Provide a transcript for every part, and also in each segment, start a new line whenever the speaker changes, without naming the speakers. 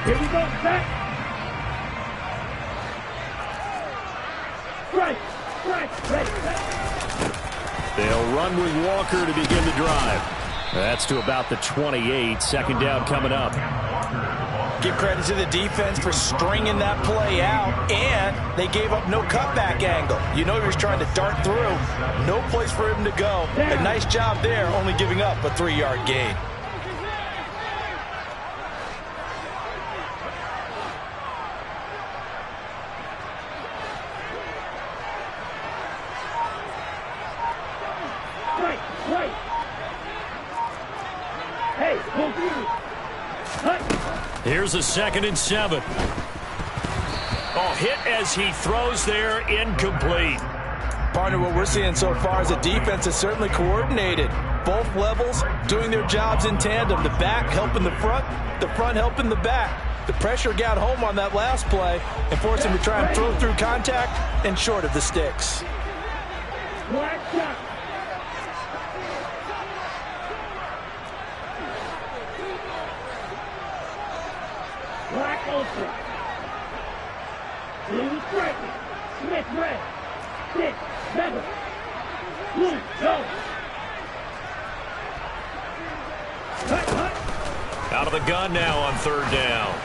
Here we go, set. Right, ready, set.
They'll run with Walker to begin the drive. That's to about the 28. Second down coming up.
Give credit to the defense for stringing that play out, and they gave up no cutback angle. You know he was trying to dart through. No place for him to go. A nice job there, only giving up a 3-yard gain.
Here's a 2nd and 7. Oh, hit as he throws there, incomplete.
Partner, what we're seeing so far is the defense is certainly coordinated. Both levels doing their jobs in tandem. The back helping the front helping the back. The pressure got home on that last play and forced him to try and throw through contact and short of the sticks.
Black ultra. Blue striking. Smith red. 6, 7. Blue, go.
Out of the gun now on 3rd down.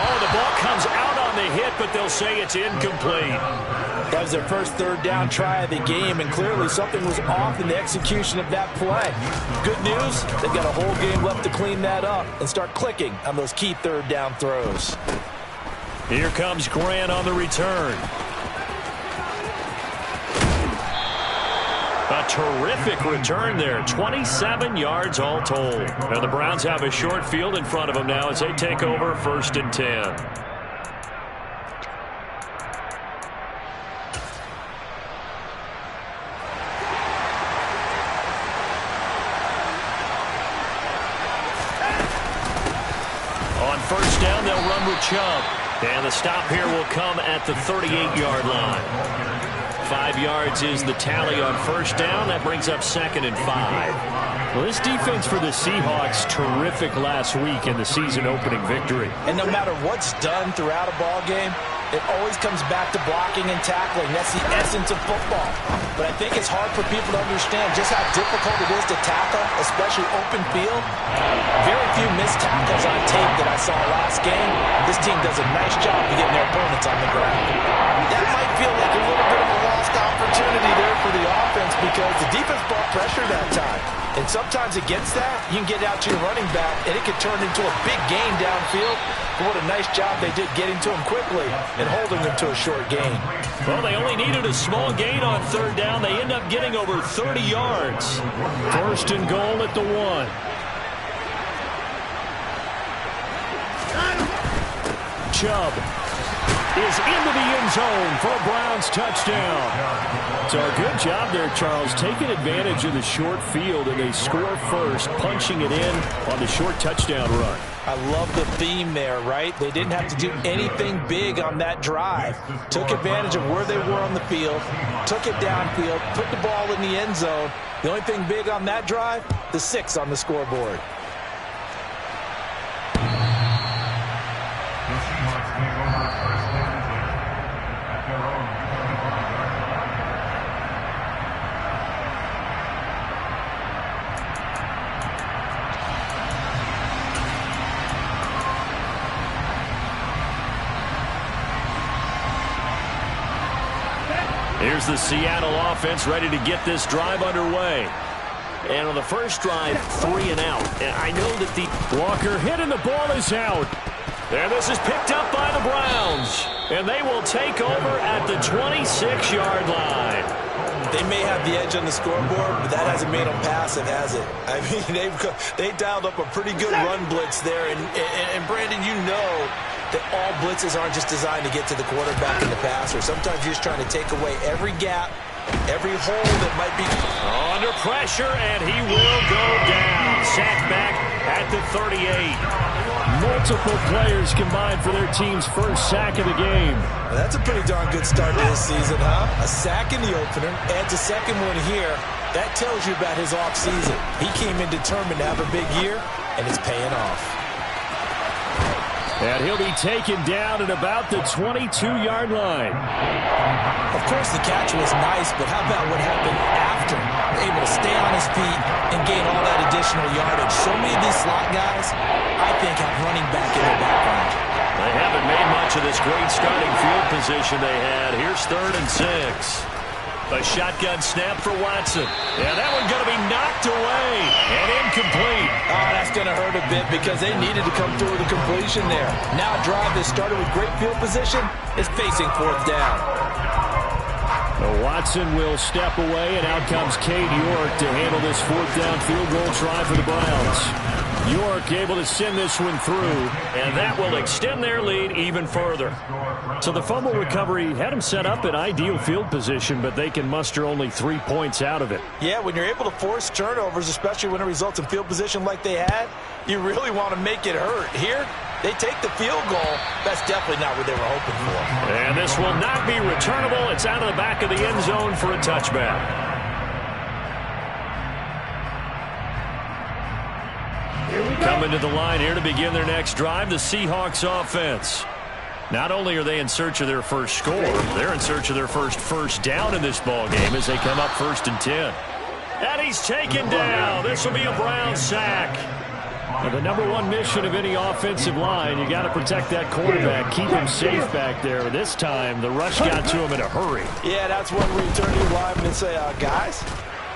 Oh, the ball comes out on the hit, but they'll say it's incomplete.
That was their first 3rd down try of the game, and clearly something was off in the execution of that play. Good news, they've got a whole game left to clean that up and start clicking on those key 3rd down throws.
Here comes Grant on the return. A terrific return there. 27 yards all told. Now the Browns have a short field in front of them now as they take over 1st and 10. On 1st down, they'll run with Chubb. And the stop here will come at the 38-yard line. 5 yards is the tally on 1st down. That brings up 2nd and 5. Well, this defense for the Seahawks, terrific last week in the season opening victory.
And no matter what's done throughout a ball game, it always comes back to blocking and tackling. That's the essence of football. But I think it's hard for people to understand just how difficult it is to tackle, especially open field. Very few missed tackles on tape that I saw last game. This team does a nice job of getting their opponents on the ground. That might feel like a little bit of a lost opportunity there for the offense because the defense brought pressure that time. And sometimes against that, you can get out to your running back, and it can turn into a big gain downfield. But what a nice job they did getting to him quickly and holding him to a short gain.
Well, they only needed a small gain on 3rd down. They end up getting over 30 yards. 1st and goal at the 1. Chubb is into the end zone for a Browns touchdown. So a good job there, Charles, taking advantage of the short field, and they score first, punching it in on the short touchdown run.
I love the theme there, right? They didn't have to do anything big on that drive. Took advantage of where they were on the field, took it downfield, put the ball in the end zone. The only thing big on that drive, the 6 on the scoreboard.
Here's the Seattle offense ready to get this drive underway. And on the first drive, 3 and out. And I know that the Walker hit and the ball is out. And this is picked up by the Browns. And they will take over at the 26-yard line.
They may have the edge on the scoreboard, but that hasn't made them passive, has it? I mean, they dialed up a pretty good run blitz there. And Brandon, you know that all blitzes aren't just designed to get to the quarterback and the passer. Sometimes you're just trying to take away every gap, every hole that might be
under pressure, and he will go down. Sacked back at the 38. Multiple players combined for their team's first sack of the game.
Well, that's a pretty darn good start to this season, huh? A sack in the opener, adds a second one here. That tells you about his offseason. He came in determined to have a big year, and it's paying off.
And he'll be taken down at about the 22-yard line.
Of course, the catch was nice, but how about what happened after? Able to stay on his feet and gain all that additional yardage. So many of these slot guys, I think, have running back in their background.
They haven't made much of this great starting field position they had. Here's 3rd and 6. A shotgun snap for Watson. Yeah, that one going to be knocked away and incomplete.
Oh, that's going to hurt a bit because they needed to come through with a completion there. Now a drive that started with great field position is facing 4th down.
Watson will step away, and out comes Cade York to handle this 4th down field goal try for the Browns. York able to send this one through, and that will extend their lead even further. So the fumble recovery had them set up in ideal field position, but they can muster only 3 points out of it.
Yeah, when you're able to force turnovers, especially when it results in field position like they had, you really want to make it hurt. Here, they take the field goal. That's definitely not what they were hoping for.
And this will not be returnable. It's out of the back of the end zone for a touchback. Coming to the line here to begin their next drive, the Seahawks offense. Not only are they in search of their first score, they're in search of their first down in this ball game as they come up 1st and 10. And he's taken down. This will be a Brown sack. Now, the #1 mission of any offensive line, you got to protect that quarterback, keep him safe back there. This time, the rush got to him in a hurry.
Yeah, that's when we turn to your lineman and say, guys,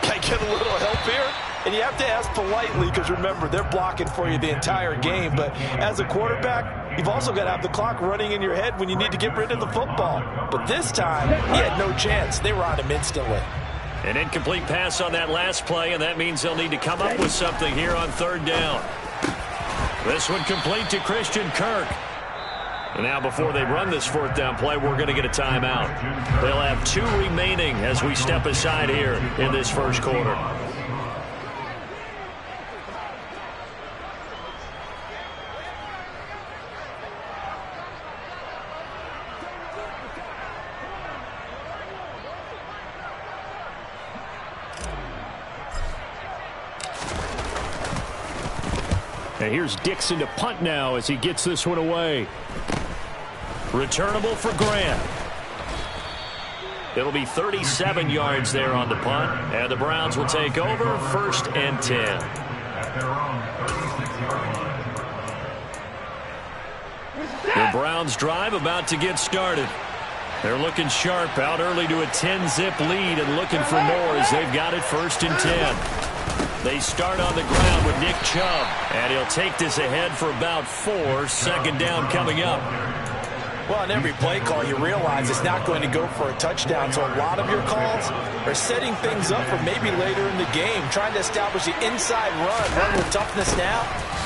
can I get a little help here? And you have to ask politely because, remember, they're blocking for you the entire game. But as a quarterback, you've also got to have the clock running in your head when you need to get rid of the football. But this time, he had no chance. They were on him instantly.
An incomplete pass on that last play, and that means they'll need to come up with something here on 3rd down. This one complete to Christian Kirk. And now before they run this 4th down play, we're going to get a timeout. They'll have 2 remaining as we step aside here in this first quarter. And here's Dixon to punt now as he gets this one away. Returnable for Grant. It'll be 37 yards there on the punt. And the Browns will take over 1st and 10. The Browns drive about to get started. They're looking sharp, out early to a 10-zip lead and looking for more as they've got it 1st and 10. They start on the ground with Nick Chubb, and he'll take this ahead for about 4. 2nd down coming up.
Well, on every play call, you realize it's not going to go for a touchdown, so a lot of your calls are setting things up for maybe later in the game, trying to establish the inside run with toughness now,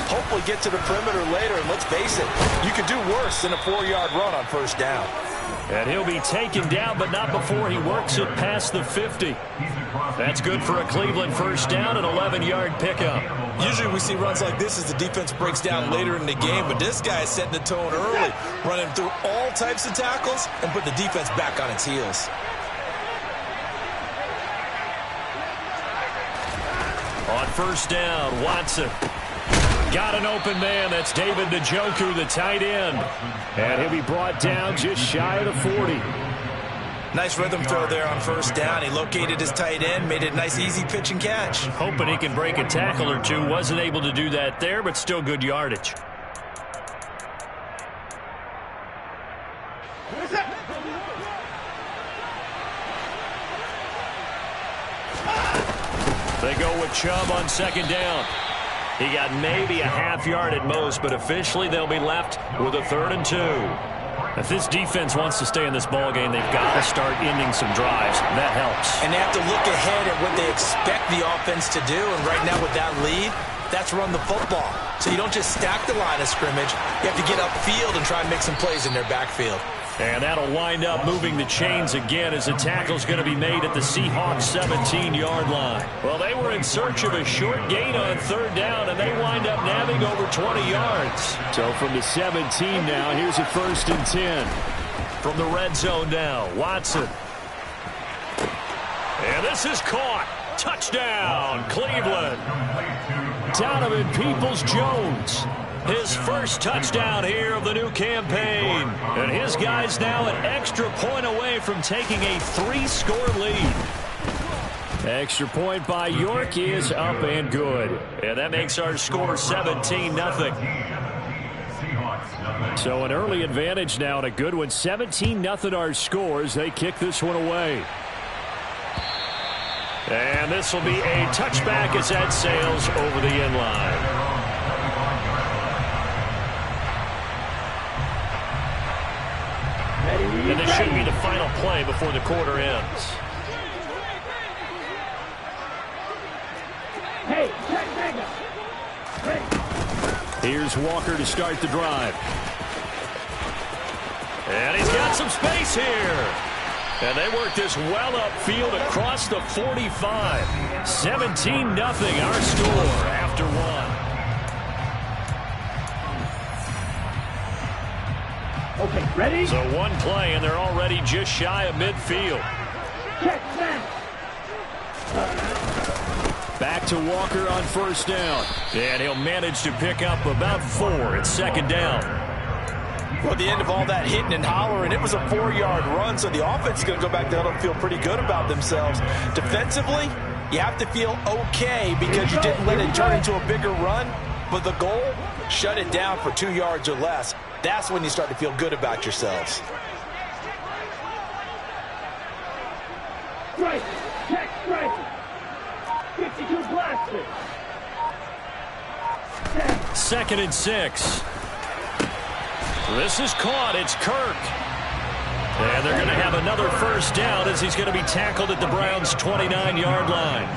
hopefully get to the perimeter later, and let's face it, you could do worse than a 4-yard run on 1st down.
And he'll be taken down, but not before he works it past the 50. That's good for a Cleveland 1st down, an 11-yard pickup.
Usually we see runs like this as the defense breaks down later in the game, but this guy is setting the tone early, running through all types of tackles and put the defense back on its heels.
On 1st down, Watson. Got an open man. That's David Njoku, the tight end. And he'll be brought down just shy of the 40.
Nice rhythm throw there on 1st down. He located his tight end, made it a nice, easy pitch and catch.
Hoping he can break a tackle or two. Wasn't able to do that there, but still good yardage. They go with Chubb on 2nd down. He got maybe a half-yard at most, but officially they'll be left with a 3rd and 2. If this defense wants to stay in this ballgame, they've got to start ending some drives. That helps.
And they have to look ahead at what they expect the offense to do. And right now with that lead, that's run the football. So you don't just stack the line of scrimmage. You have to get upfield and try and make some plays in their backfield.
And that'll wind up moving the chains again as the tackle's going to be made at the Seahawks 17-yard line. Well, they were in search of a short gain on 3rd down, and they wind up nabbing over 20 yards. So from the 17 now, here's a 1st and 10. From the red zone now, Watson. And this is caught. Touchdown, Cleveland. Donovan Peoples-Jones. His first touchdown here of the new campaign. And his guys now an extra point away from taking a 3-score lead. Extra point by York is up and good. And that makes our score 17-0. So an early advantage now and a good one. 17-0 our scores. They kick this one away. And this will be a touchback as that sails over the end line. And this should be the final play before the quarter ends.
Hey,
here's Walker to start the drive. And he's got some space here. And they work this well upfield across the 45. 17-0 our score after one.
Okay, ready?
So one play, and they're already just shy of midfield.
Check, snap.
Back to Walker on first down. And he'll manage to pick up about 4. It's second down.
Well, at the end of all that hitting and hollering, it was a 4-yard run, so the offense is going to go back down and feel pretty good about themselves. Defensively, you have to feel okay because you didn't let it turn into a bigger run, but the goal, shut it down for 2 yards or less. That's when you start to feel good about yourselves.
Strike, check, strike. 52 blaster.
2nd and 6. This is caught. It's Kirk. And they're going to have another first down as he's going to be tackled at the Browns' 29-yard line.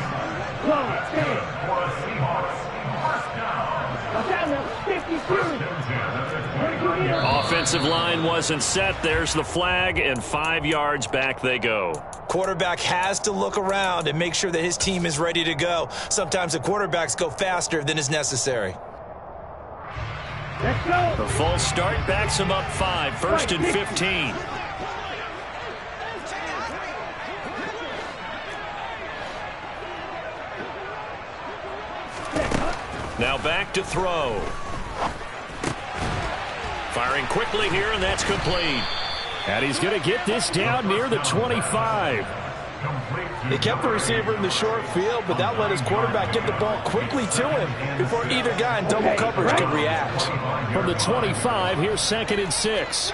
Offensive line wasn't set. There's the flag, and 5 yards back they go.
Quarterback has to look around and make sure that his team is ready to go. Sometimes the quarterbacks go faster than is necessary.
Let's go.
The false start backs him up 5. 1st and 15. Now back to throw. Firing quickly here, and that's complete. And he's going to get this down near the 25.
They kept the receiver in the short field, but that let his quarterback get the ball quickly to him before either guy in double coverage could react.
From the 25, here's 2nd and 6.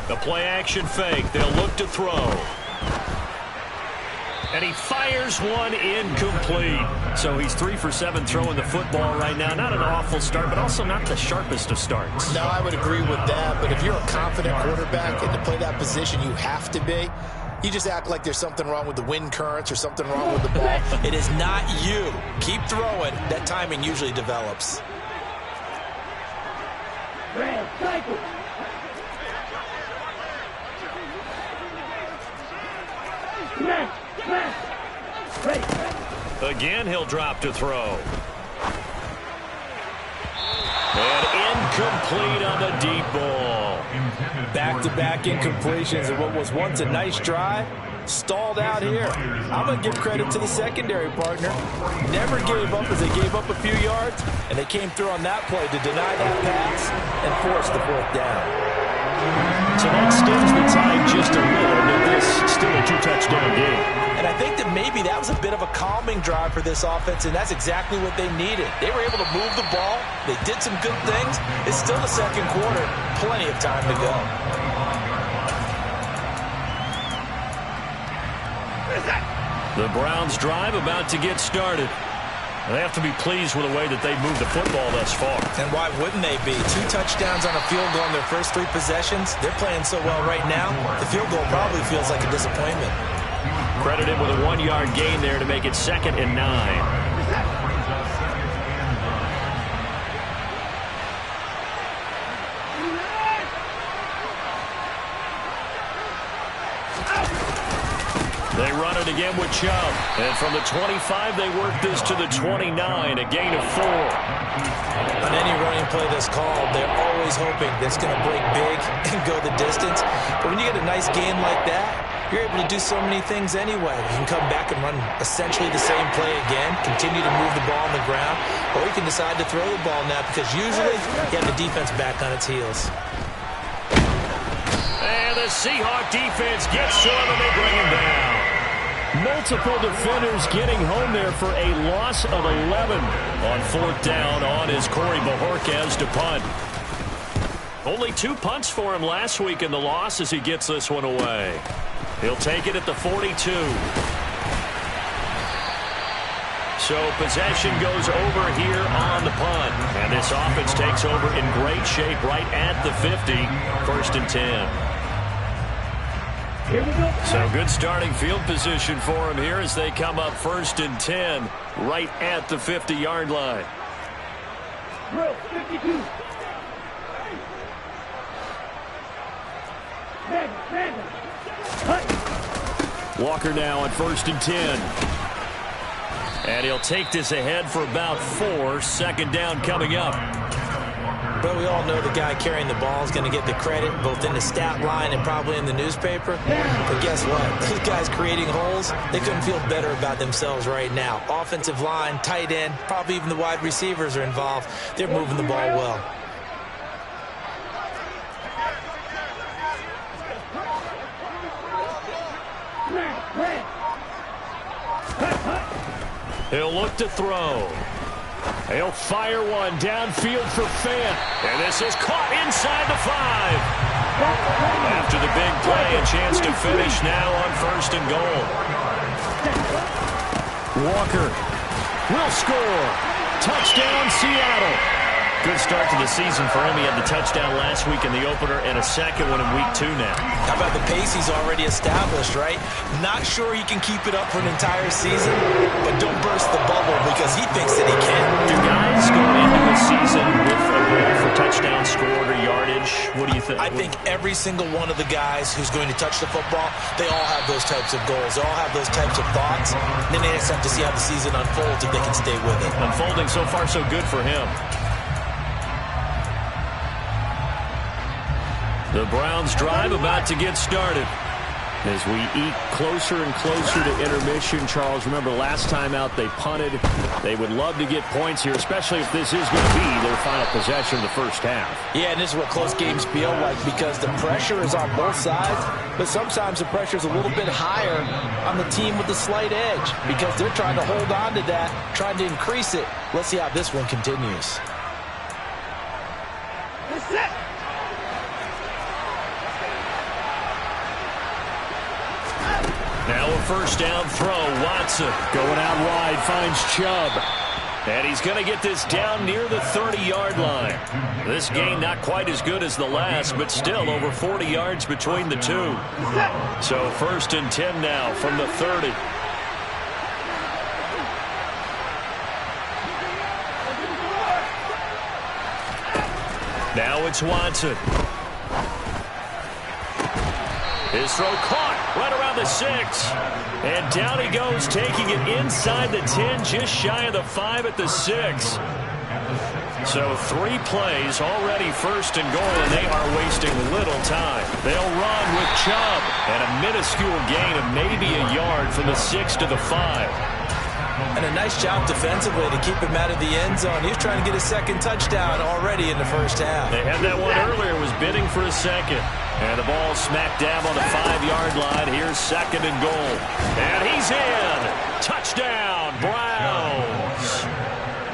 The play action fake. They'll look to throw. And he fires one incomplete. So he's 3 for 7 throwing the football right now. Not an awful start, but also not the sharpest of starts.
No, I would agree with that. But if you're a confident quarterback and to play that position, you have to be. You just act like there's something wrong with the wind currents or something wrong with the ball.
It is not you. Keep throwing. That timing usually develops.
Red cycle. Smash.
Again, he'll drop to throw. And incomplete on the deep ball.
Back-to-back incompletions of what was once a nice drive. Stalled out here. I'm going to give credit to the secondary partner. Never gave up as they gave up a few yards, and they came through on that play to deny that pass and force the 4th down.
So that stems the tide just a little, but this still a 2-touchdown game.
And I think that maybe that was a bit of a calming drive for this offense, and that's exactly what they needed. They were able to move the ball. They did some good things. It's still the 2nd quarter. Plenty of time to go.
The Browns drive about to get started. They have to be pleased with the way that they moved the football thus far.
And why wouldn't they be? 2 touchdowns on a field goal in their first 3 possessions. They're playing so well right now, the field goal probably feels like a disappointment.
Credit him with a 1-yard gain there to make it 2nd and 9. They run it again with Chubb. And from the 25, they work this to the 29, a gain of 4.
On any running play that's called, they're always hoping that it's going to break big and go the distance. But when you get a nice gain like that, you're able to do so many things anyway. You can come back and run essentially the same play again, continue to move the ball on the ground, or you can decide to throw the ball now because usually you have the defense back on its heels.
And the Seahawk defense gets to him and they bring him down. Multiple defenders getting home there for a loss of 11 on 4th down on his Corey Bojorquez to punt. Only 2 punts for him last week in the loss as he gets this one away. He'll take it at the 42. So possession goes over here on the punt. And this offense takes over in great shape right at the 50. 1st and 10. So good starting field position for him here as they come up 1st and 10 right at the 50-yard line.
52.
Walker now on 1st and 10. And he'll take this ahead for about 4. 2nd down coming up.
But we all know the guy carrying the ball is going to get the credit both in the stat line and probably in the newspaper. But guess what? These guys creating holes, they couldn't feel better about themselves right now. Offensive line, tight end, probably even the wide receivers are involved. They're moving the ball well.
He'll look to throw. He'll fire one downfield for Fant. And this is caught inside the 5. After the big play, a chance to finish now on 1st and goal. Walker will score. Touchdown, Seattle. Good start to the season for him. He had the touchdown last week in the opener and a second one in week 2 now.
How about the pace he's already established, right? Not sure he can keep it up for an entire season, but don't burst the bubble because he thinks that he can.
Do guys go into a season with a goal for touchdown scored or yardage? What do you think?
I think every single one of the guys who's going to touch the football, they all have those types of goals. They all have those types of thoughts. And then they just have to see how the season unfolds if they can stay with it.
Unfolding so far so good for him. The Browns drive about to get started. As we eke closer and closer to intermission, Charles, remember last time out they punted. They would love to get points here, especially if this is going to be their final possession of the first half.
Yeah, and this is what close games feel like because the pressure is on both sides, but sometimes the pressure is a little bit higher on the team with the slight edge because they're trying to hold on to that, trying to increase it. Let's see how this one continues.
Now a 1st down throw. Watson going out wide, finds Chubb. And he's going to get this down near the 30-yard line. This gain not quite as good as the last, but still over 40 yards between the two. So 1st and 10 now from the 30. Now it's Watson. His throw caught right around the 6. And down he goes, taking it inside the 10, just shy of the 5 at the 6. So 3 plays, already 1st and goal, and they are wasting little time. They'll run with Chubb, and a minuscule gain of maybe a yard from the 6 to the 5.
And a nice job defensively to keep him out of the end zone. He was trying to get a 2nd touchdown already in the first half.
They had that one earlier, was bidding for a 2nd. And the ball smack dab on the 5-yard line. Here's 2nd and goal. And he's in. Touchdown, Browns.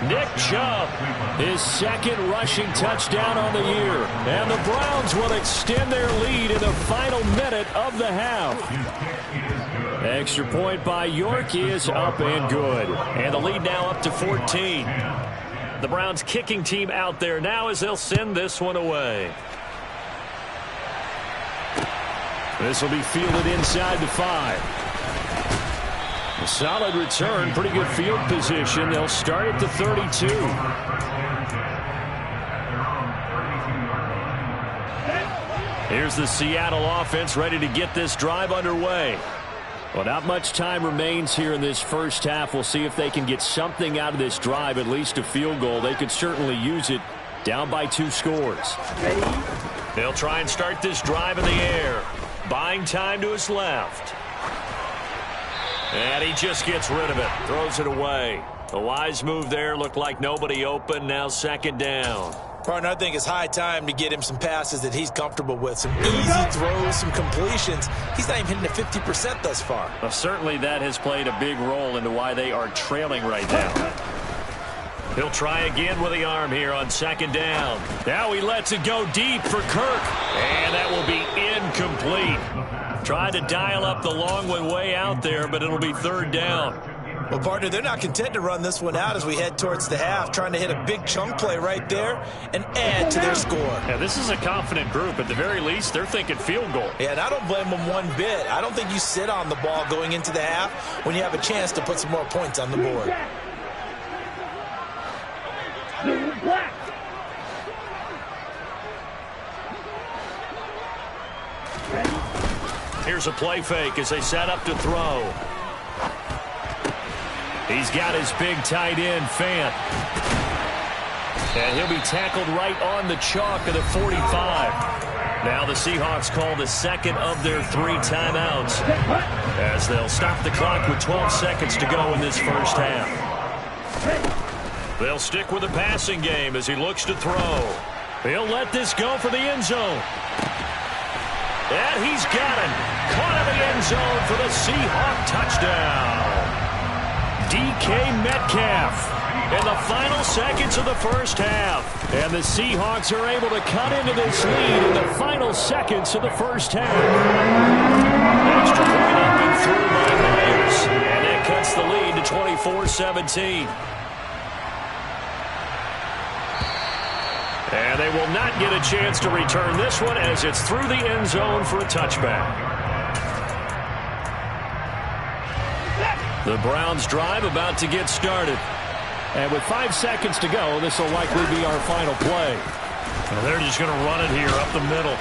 Nick Chubb, his 2nd rushing touchdown on the year. And the Browns will extend their lead in the final minute of the half. Extra point by York is up and good. And the lead now up to 14. The Browns kicking team out there now as they'll send this one away. This will be fielded inside the 5. A solid return, pretty good field position. They'll start at the 32. Here's the Seattle offense ready to get this drive underway. Well, not much time remains here in this first half. We'll see if they can get something out of this drive, at least a field goal. They could certainly use it down by 2 scores. They'll try and start this drive in the air. Buying time to his left. And he just gets rid of it. Throws it away. A wise move there. Looked like nobody open. Now second down.
Partner, I think it's high time to get him some passes that he's comfortable with. Some easy throws, some completions. He's not even hitting the 50% thus far.
Well, certainly that has played a big role into why they are trailing right now. He'll try again with the arm here on second down. Now he lets it go deep for Kirk. And that will be incomplete. Tried to dial up the long one way out there, but it'll be third down.
Well, partner, they're not content to run this one out as we head towards the half, trying to hit a big chunk play right there and add to their score.
Yeah, this is a confident group. At the very least, they're thinking field goal.
Yeah, and I don't blame them one bit. I don't think you sit on the ball going into the half when you have a chance to put some more points on the board.
Here's a play fake as they set up to throw. He's got his big tight end, Fant. And he'll be tackled right on the chalk of the 45. Now the Seahawks call the second of their 3 timeouts as they'll stop the clock with 12 seconds to go in this first half. They'll stick with the passing game as he looks to throw. He'll let this go for the end zone. And he's got it. Caught in the end zone for the Seahawk touchdown. DK Metcalf in the final seconds of the first half. And the Seahawks are able to cut into this lead in the final seconds of the first half. Extra point up and through by Myers. And that cuts the lead to 24-17. And they will not get a chance to return this one as it's through the end zone for a touchback. The Browns drive about to get started. And with 5 seconds to go, this will likely be our final play. And they're just going to run it here up the middle.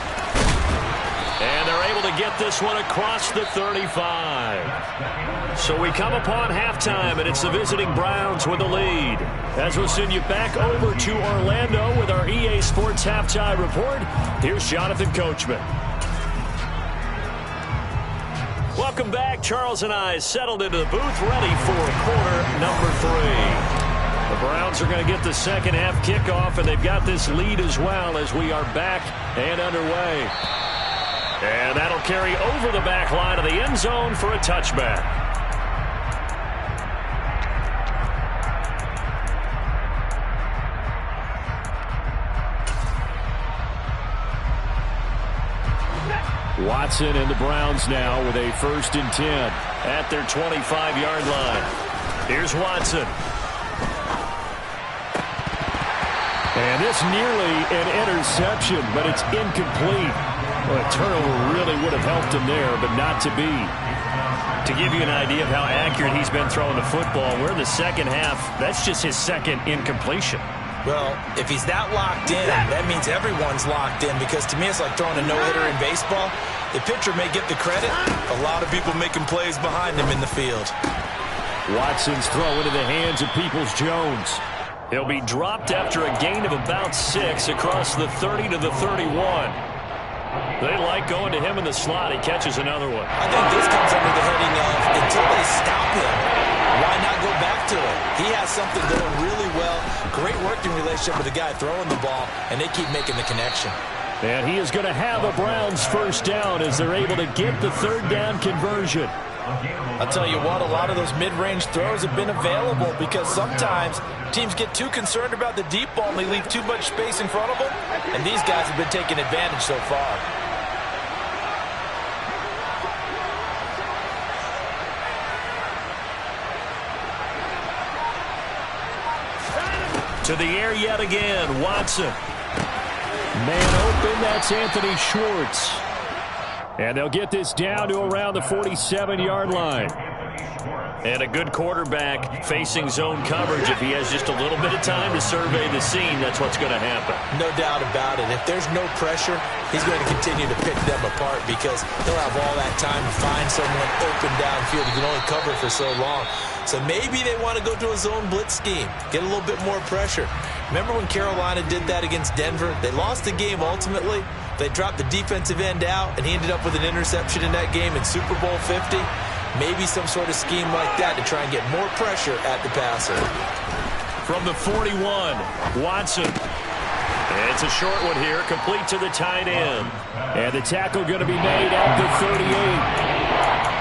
And they're able to get this one across the 35. So we come upon halftime, and it's the visiting Browns with the lead. As we'll send you back over to Orlando with our EA Sports Halftime Report, here's Jonathan Coachman. Welcome back. Charles and I settled into the booth, ready for quarter number 3. The Browns are going to get the second half kickoff, and they've got this lead as well as we are back and underway. And that'll carry over the back line of the end zone for a touchback. Watson and the Browns now with a 1st and 10 at their 25-yard line. Here's Watson. And this nearly an interception, but it's incomplete. Well, a turnover really would have helped him there, but not to be. To give you an idea of how accurate he's been throwing the football, we're in the second half. That's just his second incompletion.
Well, if he's that locked in, that means everyone's locked in, because to me it's like throwing a no-hitter in baseball. The pitcher may get the credit. A lot of people making plays behind him in the field.
Watson's throw into the hands of Peoples-Jones. He'll be dropped after a gain of about 6 across the 30 to the 31. They like going to him in the slot. He catches another one.
I think this comes under the heading of, until they stop him, why not go back to it? He has something going really well. Great working relationship with the guy throwing the ball, and they keep making the connection.
And he is going to have a Browns first down as they're able to get the 3rd down conversion.
I'll tell you what, a lot of those mid-range throws have been available, because sometimes teams get too concerned about the deep ball and they leave too much space in front of them, and these guys have been taking advantage so far.
To the air yet again, Watson. Man open, that's Anthony Schwartz. And they'll get this down to around the 47-yard line. And a good quarterback facing zone coverage. If he has just a little bit of time to survey the scene, that's what's going to happen.
No doubt about it. If there's no pressure, he's going to continue to pick them apart, because he'll have all that time to find someone open downfield. He can only cover for so long. So maybe they want to go to a zone blitz scheme, get a little bit more pressure. Remember when Carolina did that against Denver? They lost the game ultimately, They dropped the defensive end out, and he ended up with an interception in that game in Super Bowl 50. Maybe some sort of scheme like that to try and get more pressure at the passer.
From the 41, Watson. It's a short one here, complete to the tight end. And the tackle going to be made at the 38.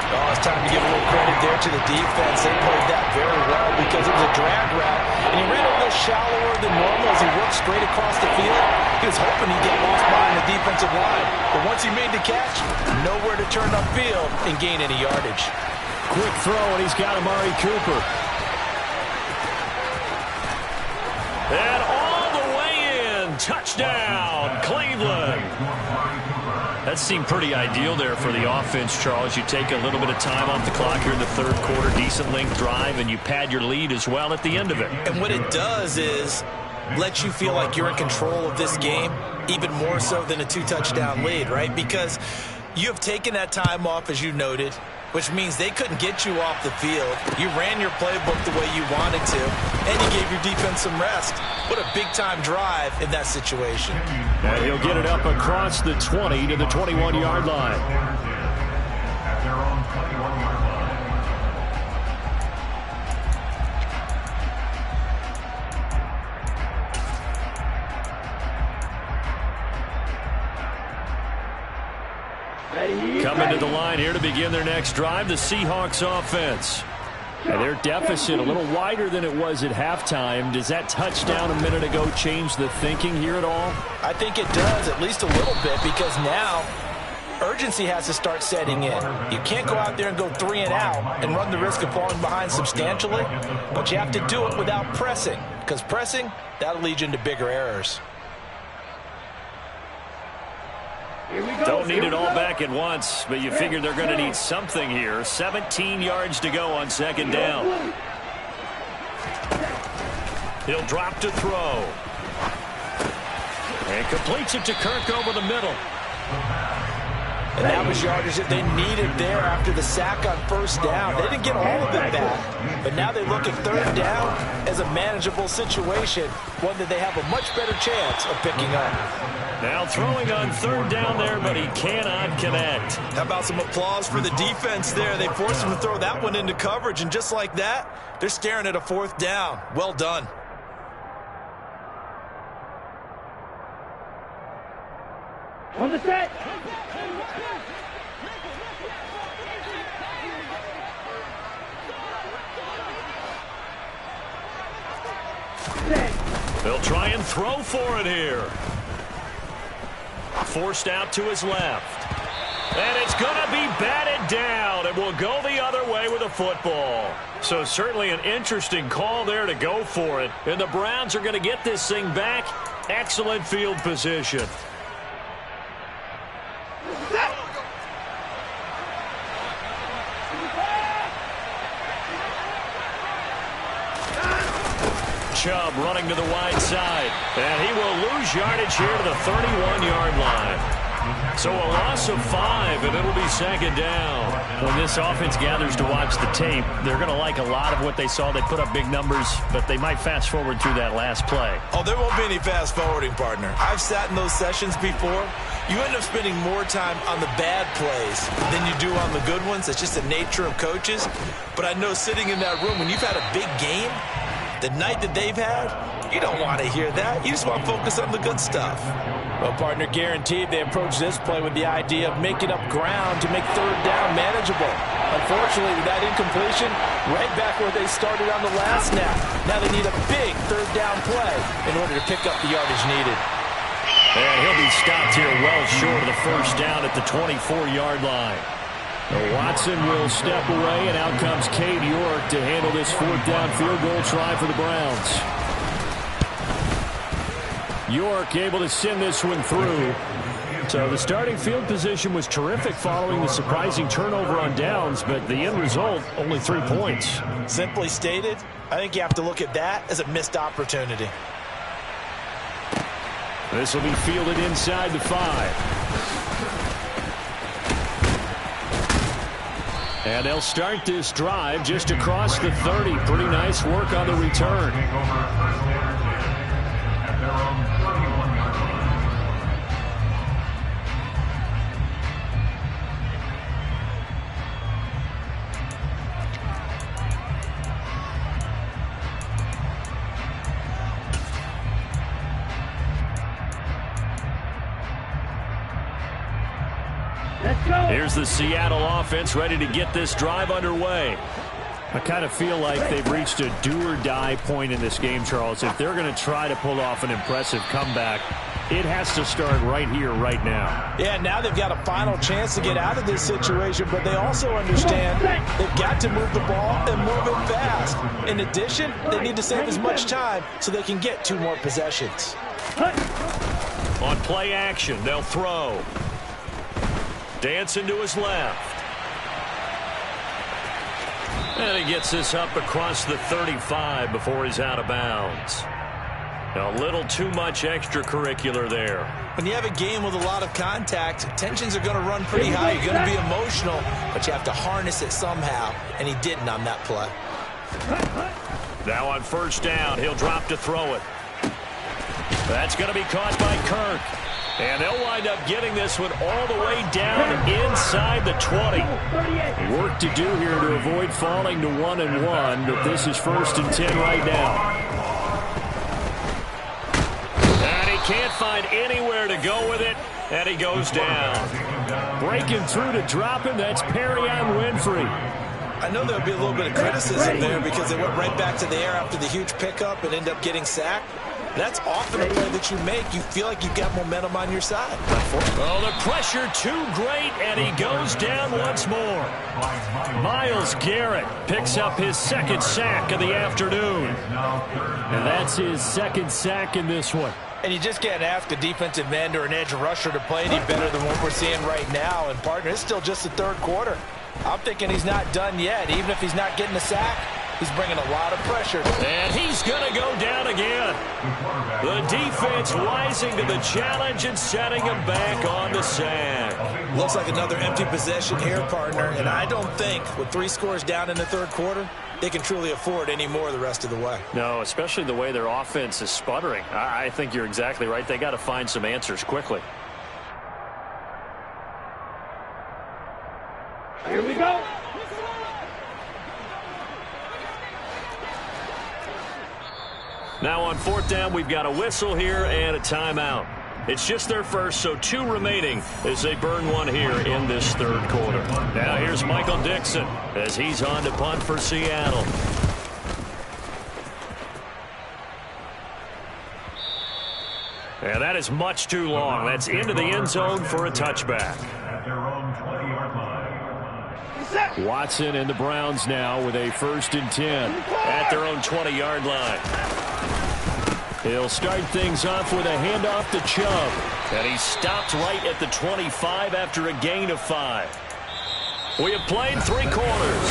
Oh, it's time to give a little credit there to the defense. They played that very well because it was a drag route, and he ran a little shallower than normal as he worked straight across the field. He was hoping he'd get lost behind the defensive line, but once he made the catch, nowhere to turn upfield and gain any yardage.
Quick throw, and he's got Amari Cooper. And all the way in. Touchdown, Cleveland. That seemed pretty ideal there for the offense, Charles. You take a little bit of time off the clock here in the third quarter, decent length drive, and you pad your lead as well at the end of it.
And what it does is let you feel like you're in control of this game, even more so than a 2-touchdown lead, right? Because you have taken that time off, as you noted, which means they couldn't get you off the field. You ran your playbook the way you wanted to, and you gave your defense some rest. What a big-time drive in that situation.
And he'll get it up across the 20 to the 21-yard line. Coming to the line here to begin their next drive, the Seahawks offense. And their deficit a little wider than it was at halftime. Does that touchdown a minute ago change the thinking here at all?
I think it does, at least a little bit, because now urgency has to start setting in. You can't go out there and go 3 and out and run the risk of falling behind substantially, but you have to do it without pressing, because pressing, that'll lead you into bigger errors.
Don't need it all back at once, but you figure they're going to need something here. 17 yards to go on second down. He'll drop to throw. And completes it to Kirk over the middle.
And that was yardage that they needed there after the sack on first down. They didn't get all of it back, but now they look at third down as a manageable situation, one that they have a much better chance of picking up.
Now throwing on third down there, but he cannot connect.
How about some applause for the defense there? They forced him to throw that one into coverage, and just like that, they're staring at a fourth down. Well done.
On the set.
They'll try and throw for it here. Forced out to his left. And it's going to be batted down. It will go the other way with a football. So certainly an interesting call there to go for it. And the Browns are going to get this thing back. Excellent field position. Chubb running to the wide side. And he will lose yardage here to the 31-yard line. So a loss of 5, and it'll be second down. When this offense gathers to watch the tape, they're going to like a lot of what they saw. They put up big numbers, but they might fast forward through that last play.
Oh, there won't be any fast forwarding, partner. I've sat in those sessions before. You end up spending more time on the bad plays than you do on the good ones. It's just the nature of coaches. But I know sitting in that room, when you've had a big game, the night that they've had, you don't want to hear that. You just want to focus on the good stuff. Well, partner, guaranteed they approach this play with the idea of making up ground to make third down manageable. Unfortunately, with that incompletion, right back where they started on the last snap. Now they need a big third down play in order to pick up the yardage needed.
And he'll be stopped here well short of the first down at the 24-yard line. Watson will step away, and out comes Cade York to handle this fourth down field goal try for the Browns. York able to send this one through. So the starting field position was terrific following the surprising turnover on downs, but the end result, only 3 points.
Simply stated, I think you have to look at that as a missed opportunity.
This will be fielded inside the 5. And they'll start this drive just across the 30. Pretty nice work on the return.
Let's go.
Here's the Seattle offense ready to get this drive underway.
I kind of feel like they've reached a do-or-die point in this game, Charles. If they're going to try to pull off an impressive comeback, it has to start right here, right now.
Yeah, now they've got a final chance to get out of this situation, but they also understand they've got to move the ball and move it fast. In addition, they need to save as much time so they can get 2 more possessions.
On play action, they'll throw. Dancing to his left. And he gets this up across the 35 before he's out of bounds. A little too much extracurricular there.
When you have a game with a lot of contact, tensions are going to run pretty high. You're going to be emotional, but you have to harness it somehow, and he didn't on that play.
Now on first down, he'll drop to throw it. That's going to be caught by Kirk. And they'll wind up getting this one all the way down inside the 20.
Work to do here to avoid falling to 1-1, but this is 1st and 10 right now.
And he can't find anywhere to go with it, and he goes down.
Breaking through to drop him, that's Perrion Winfrey.
I know there'll be a little bit of criticism there because they went right back to the air after the huge pickup and end up getting sacked. That's often a play that you make. You feel like you've got momentum on your side.
Oh, the pressure too great, and he goes down once more.
Myles Garrett picks up his 2nd sack of the afternoon. And that's his 2nd sack in this one.
And you just can't ask a defensive end or an edge rusher to play any better than what we're seeing right now. And, partner, it's still just the 3rd quarter. I'm thinking he's not done yet. Even if he's not getting a sack, he's bringing a lot of pressure.
And he's going to go down again. The defense rising to the challenge and setting him back on the sack.
Looks like another empty possession here, partner. And I don't think with 3 scores down in the 3rd quarter, they can truly afford any more the rest of the way.
No, especially the way their offense is sputtering. I think you're exactly right. They got to find some answers quickly.
Here we go.
Now on 4th down, we've got a whistle here and a timeout. It's just their first, so 2 remaining as they burn one here in this 3rd quarter. Now here's Michael Dixon as he's on to punt for Seattle. And that is much too long. That's into the end zone for a touchback.
Watson and the Browns now with a 1st and 10.
At their own 20-yard line.
He'll start things off with a handoff to Chubb.
And he stopped right at the 25 after a gain of 5. We have played 3 quarters.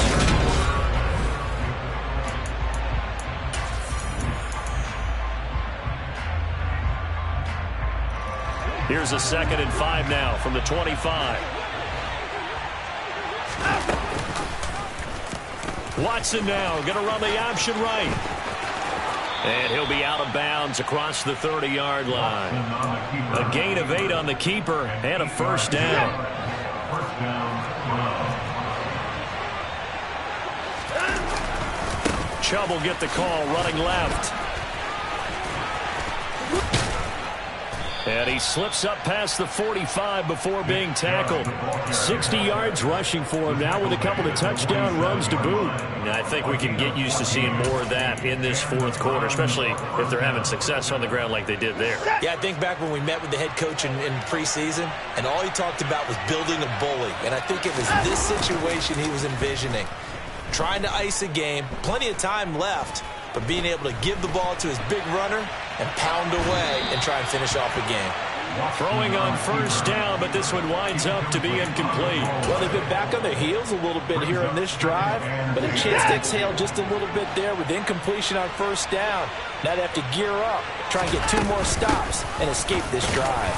Here's a 2nd and 5 now from the 25. Watson now going to run the option right. And he'll be out of bounds across the 30-yard line. A gain of 8 on the keeper and a 1st down. Chubb will get the call running left. And he slips up past the 45 before being tackled.
60 yards rushing for him now with a couple of touchdown runs to boot.
I think we can get used to seeing more of that in this 4th quarter, especially if they're having success on the ground like they did there.
Yeah, I think back when we met with the head coach in preseason, and all he talked about was building a bully. And I think it was this situation he was envisioning. Trying to ice a game, plenty of time left, but being able to give the ball to his big runner and pound away and try and finish off the game.
Throwing on 1st down, but this one winds up to be incomplete.
Well, they've been back on their heels a little bit here on this drive, but a chance to exhale just a little bit there with incompletion on 1st down. Now they have to gear up, try and get 2 more stops and escape this drive.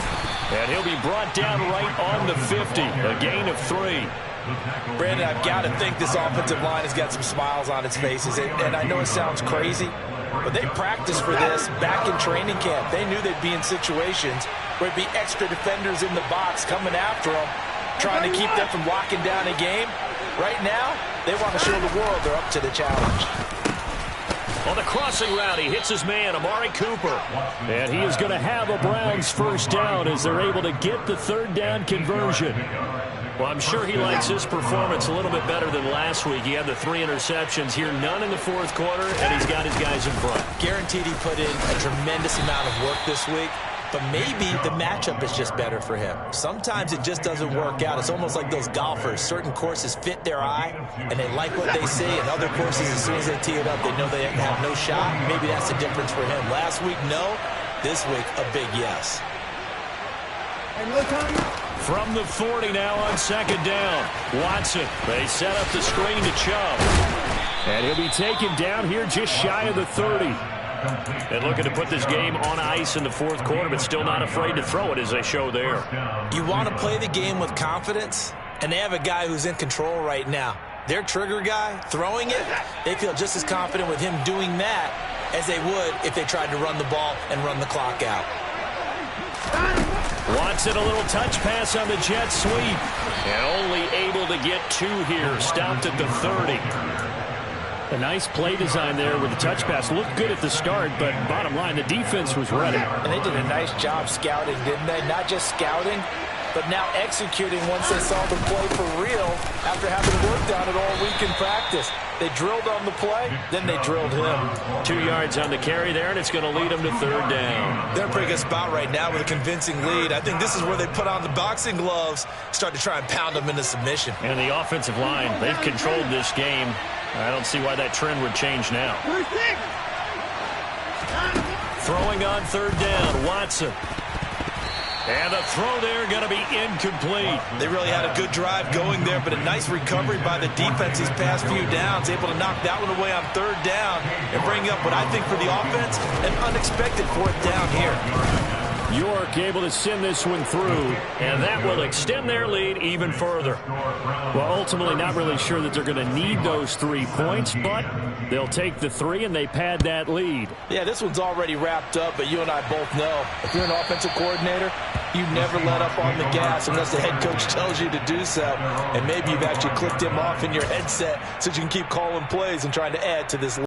And he'll be brought down right on the 50, a gain of 3.
Brandon, I've got to think this offensive line has got some smiles on its faces. And I know it sounds crazy, but they practiced for this back in training camp. They knew they'd be in situations where it'd be extra defenders in the box coming after them, trying to keep them from locking down a game. Right now, they want to show the world they're up to the challenge.
On the crossing route, he hits his man, Amari Cooper.
And he is going to have a Browns 1st down as they're able to get the 3rd down conversion.
Well, I'm sure he likes his performance a little bit better than last week. He had the 3 interceptions here, none in the fourth quarter, and he's got his guys in front.
Guaranteed he put in a tremendous amount of work this week, but maybe the matchup is just better for him. Sometimes it just doesn't work out. It's almost like those golfers. Certain courses fit their eye, and they like what they see, and other courses, as soon as they tee it up, they know they have no shot. Maybe that's the difference for him. Last week, no. This week, a big yes.
From the 40 now on second down. Watson, they set up the screen to Chubb.
And he'll be taken down here just shy of the 30.
And looking to put this game on ice in the fourth quarter, but still not afraid to throw it as they show there.
You want to play the game with confidence, and they have a guy who's in control right now. Their trigger guy, throwing it, they feel just as confident with him doing that as they would if they tried to run the ball and run the clock out.
Watson, a little touch pass on the jet sweep. And only able to get 2 here. Stopped at the 30.
A nice play design there with the touch pass. Looked good at the start, but bottom line, the defense was ready.
And they did a nice job scouting, didn't they? Not just scouting, but now executing once they saw the play for real after having worked on it all week in practice. They drilled on the play, then they drilled him.
2 yards on the carry there, and it's going to lead them to third down.
They're in a pretty good spot right now with a convincing lead. I think this is where they put on the boxing gloves, start to try and pound them into submission.
And the offensive line, they've controlled this game. I don't see why that trend would change now. Throwing on third down, Watson. And the throw there going to be incomplete.
They really had a good drive going there, but a nice recovery by the defense these past few downs, able to knock that one away on third down and bring up what I think for the offense, an unexpected fourth down here.
York able to send this one through,
and that will extend their lead even further.
Well, ultimately not really sure that they're going to need those 3 points, but they'll take the 3 and they pad that lead.
Yeah, this one's already wrapped up, but you and I both know if you're an offensive coordinator, you never let up on the gas unless the head coach tells you to do so. And maybe you've actually clicked him off in your headset so you can keep calling plays and trying to add to this lead.